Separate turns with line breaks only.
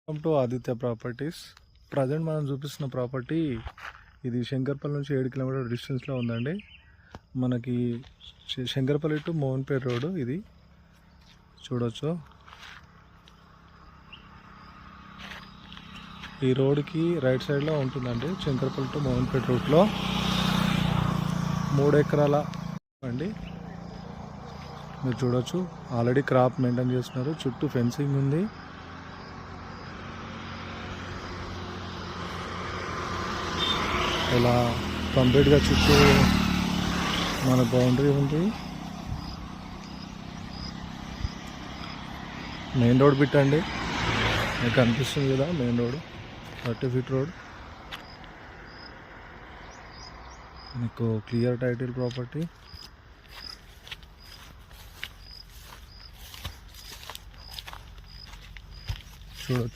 Welcome to Aditya properties. Present మనం చూపిస్తున్న property ఇది శంకర్పల్లి నుంచి 7 కిలోమీటర్ డిస్టెన్స్లో ఉందండి. మనకి శంకర్పల్లి టు మోహన్పేట్ రోడ్డు ఇది చూడొచ్చు. ఈ రోడ్డుకి రైట్ సైడ్లో ఉంటుందండి. శంకర్పల్లి టు మోహన్పేట్ రూట్లో 3 ఎకరాల అండి. మీరు చూడొచ్చు, ఆల్రెడీ క్రాప్ మెయింటైన్ చేస్తున్నారు. చుట్టూ ఫెన్సింగ్ ఉంది. ఇలా కంప్లీట్గా చుట్టూ మన బౌండరీ ఉంది. మెయిన్ రోడ్ బిట్ అండి, మీకు కనిపిస్తుంది కదా మెయిన్ రోడ్, 30 ఫీట్ రోడ్. మీకు క్లియర్ టైటిల్ ప్రాపర్టీ చూడొచ్చు.